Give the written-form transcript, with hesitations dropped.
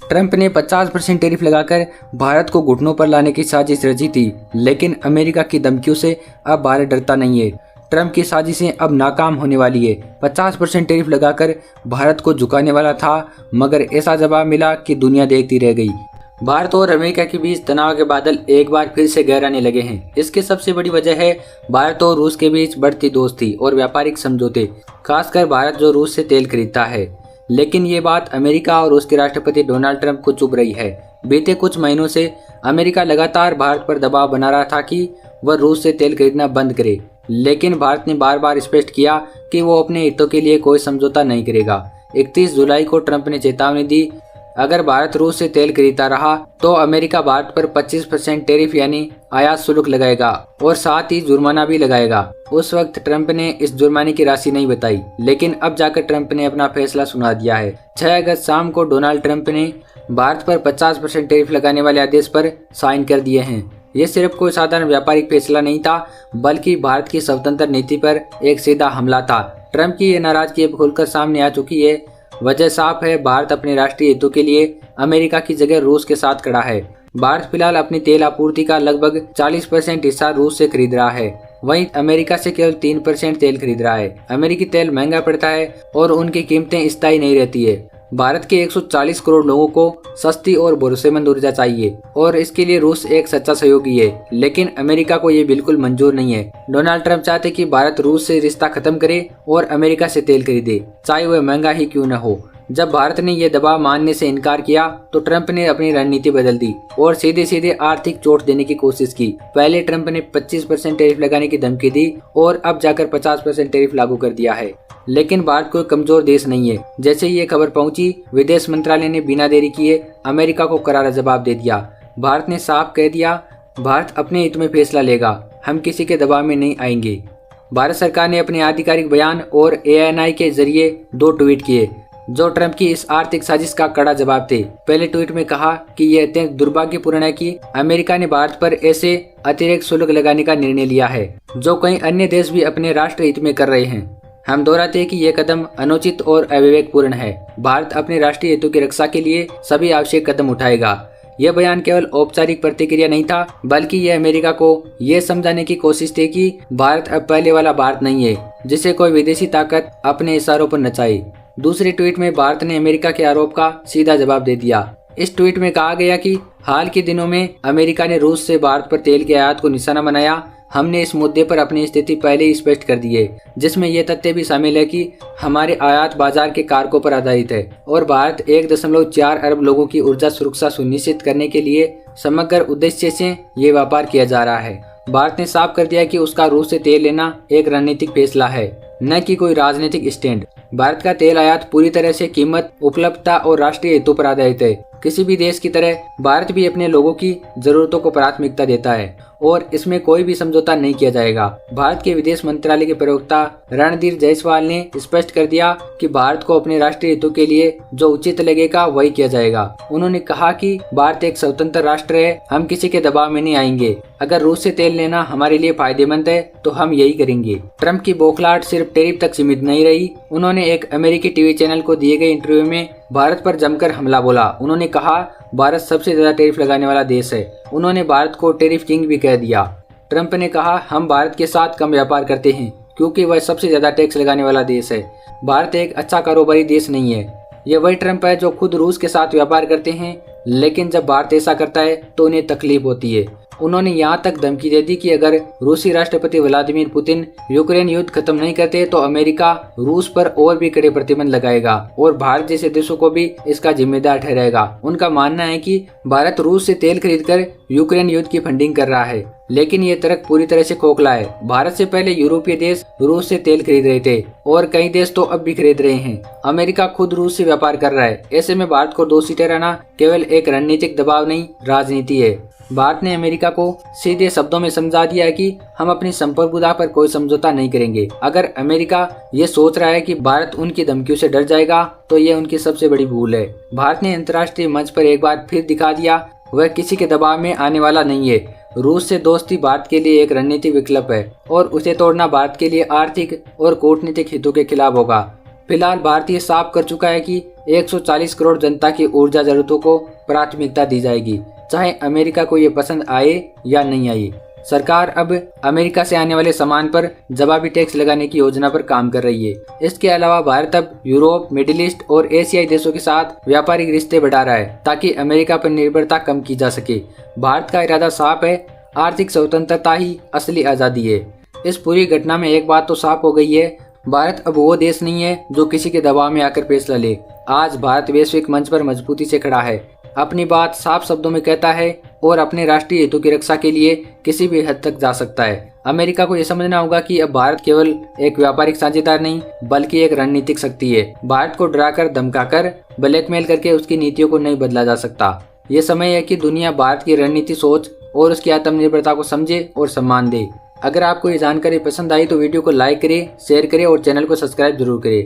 Trump ने 50% tariff लगाकर भारत को घुटनों पर लाने की साजिश रची थी, लेकिन अमेरिका की धमकियों से अब भारत डरता नहीं है। ट्रंप की साजिशें अब नाकाम होने वाली है। 50% टैरिफ लगाकर भारत को झुकाने वाला था, मगर ऐसा जवाब मिला कि दुनिया देखती रह गई। भारत और अमेरिका के बीच तनाव के बादल एक बार फिर से गहराने लगे हैं। इसकी सबसे बड़ी वजह है भारत और रूस के बीच बढ़ती दोस्ती और व्यापारिक समझौते, खासकर भारत जो रूस से तेल खरीदता है। लेकिन ये बात अमेरिका और उसके राष्ट्रपति डोनाल्ड ट्रंप को चुभ रही है। बीते कुछ महीनों से अमेरिका लगातार भारत पर दबाव बना रहा था कि वह रूस से तेल खरीदना बंद करे, लेकिन भारत ने बार बार स्पष्ट किया कि वो अपने हितों के लिए कोई समझौता नहीं करेगा। 31 जुलाई को ट्रंप ने चेतावनी दी, अगर भारत रूस से तेल खरीदता रहा तो अमेरिका भारत पर 25% टैरिफ यानी आयात शुल्क लगाएगा और साथ ही जुर्माना भी लगाएगा। उस वक्त ट्रंप ने इस जुर्माने की राशि नहीं बताई, लेकिन अब जाकर ट्रंप ने अपना फैसला सुना दिया है। 6 अगस्त शाम को डोनाल्ड ट्रंप ने भारत पर 50% टैरिफ लगाने वाले आदेश पर साइन कर दिए हैं। ये सिर्फ कोई साधारण व्यापारिक फैसला नहीं था, बल्कि भारत की स्वतंत्र नीति पर एक सीधा हमला था। ट्रंप की ये नाराजगी अब खुलकर सामने आ चुकी है। वजह साफ है, भारत अपने राष्ट्रीय हितों के लिए अमेरिका की जगह रूस के साथ खड़ा है। भारत फिलहाल अपनी तेल आपूर्ति का लगभग 40% हिस्सा रूस से खरीद रहा है, वहीं अमेरिका से केवल 3% तेल खरीद रहा है। अमेरिकी तेल महंगा पड़ता है और उनकी कीमतें स्थायी नहीं रहती है। भारत के 140 करोड़ लोगों को सस्ती और भरोसेमंद ऊर्जा चाहिए और इसके लिए रूस एक सच्चा सहयोगी है, लेकिन अमेरिका को ये बिल्कुल मंजूर नहीं है। डोनाल्ड ट्रंप चाहते कि भारत रूस से रिश्ता खत्म करे और अमेरिका से तेल खरीदे, चाहे वह महंगा ही क्यों न हो। जब भारत ने यह दबाव मानने से इनकार किया तो ट्रंप ने अपनी रणनीति बदल दी और सीधे सीधे आर्थिक चोट देने की कोशिश की। पहले ट्रंप ने 25% टैरिफ लगाने की धमकी दी और अब जाकर 50% टैरिफ लागू कर दिया है। लेकिन भारत कोई कमजोर देश नहीं है। जैसे ही ये खबर पहुंची, विदेश मंत्रालय ने बिना देरी किए अमेरिका को करारा जवाब दे दिया। भारत ने साफ कह दिया, भारत अपने हित में फैसला लेगा, हम किसी के दबाव में नहीं आएंगे। भारत सरकार ने अपने आधिकारिक बयान और ANI के जरिए 2 ट्वीट किए जो ट्रंप की इस आर्थिक साजिश का कड़ा जवाब थे। पहले ट्वीट में कहा कि यह अत्यंत दुर्भाग्यपूर्ण है कि अमेरिका ने भारत पर ऐसे अतिरिक्त शुल्क लगाने का निर्णय लिया है जो कई अन्य देश भी अपने राष्ट्र हित में कर रहे हैं। हम दोहराते हैं कि यह कदम अनुचित और अविवेकपूर्ण है। भारत अपने राष्ट्रीय हितों की रक्षा के लिए सभी आवश्यक कदम उठाएगा। यह बयान केवल औपचारिक प्रतिक्रिया नहीं था, बल्कि यह अमेरिका को यह समझाने की कोशिश थी कि भारत अब पहले वाला भारत नहीं है जिसे कोई विदेशी ताकत अपने इशारों पर नचाए। दूसरे ट्वीट में भारत ने अमेरिका के आरोप का सीधा जवाब दे दिया। इस ट्वीट में कहा गया कि हाल के दिनों में अमेरिका ने रूस से भारत पर तेल के आयात को निशाना बनाया। हमने इस मुद्दे पर अपनी स्थिति पहले ही स्पष्ट कर दी है, जिसमें यह तथ्य भी शामिल है कि हमारे आयात बाजार के कारकों पर आधारित है और भारत 1.4 अरब लोगों की ऊर्जा सुरक्षा सुनिश्चित करने के लिए समग्र उद्देश्य से ये व्यापार किया जा रहा है। भारत ने साफ कर दिया कि उसका रूस से तेल लेना एक रणनीतिक फैसला है, न कि कोई राजनीतिक स्टैंड। भारत का तेल आयात पूरी तरह से कीमत, उपलब्धता और राष्ट्रीय हितों पर आधारित है। किसी भी देश की तरह भारत भी अपने लोगों की जरूरतों को प्राथमिकता देता है और इसमें कोई भी समझौता नहीं किया जाएगा। भारत के विदेश मंत्रालय के प्रवक्ता रणधीर जायसवाल ने स्पष्ट कर दिया कि भारत को अपने राष्ट्रीय हितों के लिए जो उचित लगेगा वही किया जाएगा। उन्होंने कहा कि भारत एक स्वतंत्र राष्ट्र है, हम किसी के दबाव में नहीं आएंगे। अगर रूस से तेल लेना हमारे लिए फायदेमंद है तो हम यही करेंगे। ट्रंप की बौखलाहट सिर्फ टैरिफ तक सीमित नहीं रही। उन्होंने एक अमेरिकी टीवी चैनल को दिए गए इंटरव्यू में भारत पर जमकर हमला बोला। उन्होंने कहा, भारत सबसे ज्यादा टैरिफ लगाने वाला देश है। उन्होंने भारत को टैरिफ किंग भी कह दिया। ट्रंप ने कहा, हम भारत के साथ कम व्यापार करते हैं क्योंकि वह सबसे ज्यादा टैक्स लगाने वाला देश है। भारत एक अच्छा कारोबारी देश नहीं है। यह वही ट्रंप है जो खुद रूस के साथ व्यापार करते हैं, लेकिन जब भारत ऐसा करता है तो उन्हें तकलीफ होती है। उन्होंने यहाँ तक धमकी दे दी कि अगर रूसी राष्ट्रपति व्लादिमीर पुतिन यूक्रेन युद्ध खत्म नहीं करते तो अमेरिका रूस पर और भी कड़े प्रतिबंध लगाएगा और भारत जैसे देशों को भी इसका जिम्मेदार ठहराएगा। उनका मानना है कि भारत रूस से तेल खरीदकर यूक्रेन युद्ध की फंडिंग कर रहा है, लेकिन ये तर्क पूरी तरह से खोखला है। भारत से पहले यूरोपीय देश रूस से तेल खरीद रहे थे और कई देश तो अब भी खरीद रहे हैं। अमेरिका खुद रूस से व्यापार कर रहा है। ऐसे में भारत को दोषी ठहराना केवल एक रणनीतिक दबाव नहीं, राजनीति है। भारत ने अमेरिका को सीधे शब्दों में समझा दिया है कि हम अपनी संप्रभुता पर कोई समझौता नहीं करेंगे। अगर अमेरिका ये सोच रहा है कि भारत उनकी धमकियों से डर जाएगा तो ये उनकी सबसे बड़ी भूल है। भारत ने अंतर्राष्ट्रीय मंच पर एक बार फिर दिखा दिया वह किसी के दबाव में आने वाला नहीं है। रूस से दोस्ती भारत के लिए एक रणनीतिक विकल्प है और उसे तोड़ना भारत के लिए आर्थिक और कूटनीतिक हितों के खिलाफ होगा। फिलहाल भारत ये साफ कर चुका है कि 140 करोड़ जनता की ऊर्जा जरूरतों को प्राथमिकता दी जाएगी, चाहे अमेरिका को ये पसंद आए या नहीं आए। सरकार अब अमेरिका से आने वाले सामान पर जवाबी टैक्स लगाने की योजना पर काम कर रही है। इसके अलावा भारत अब यूरोप, मिडिल ईस्ट और एशियाई देशों के साथ व्यापारिक रिश्ते बढ़ा रहा है ताकि अमेरिका पर निर्भरता कम की जा सके। भारत का इरादा साफ है, आर्थिक स्वतंत्रता ही असली आज़ादी है। इस पूरी घटना में एक बात तो साफ हो गई है, भारत अब वो देश नहीं है जो किसी के दबाव में आकर फैसला ले। आज भारत वैश्विक मंच पर मजबूती से खड़ा है, अपनी बात साफ शब्दों में कहता है और अपने राष्ट्रीय हितों की रक्षा के लिए किसी भी हद तक जा सकता है। अमेरिका को यह समझना होगा कि अब भारत केवल एक व्यापारिक साझेदार नहीं बल्कि एक रणनीतिक शक्ति है। भारत को डराकर, धमकाकर, ब्लैकमेल करके उसकी नीतियों को नहीं बदला जा सकता। ये समय है कि दुनिया भारत की रणनीति, सोच और उसकी आत्मनिर्भरता को समझे और सम्मान दे। अगर आपको ये जानकारी पसंद आई तो वीडियो को लाइक करें, शेयर करें और चैनल को सब्सक्राइब जरूर करें।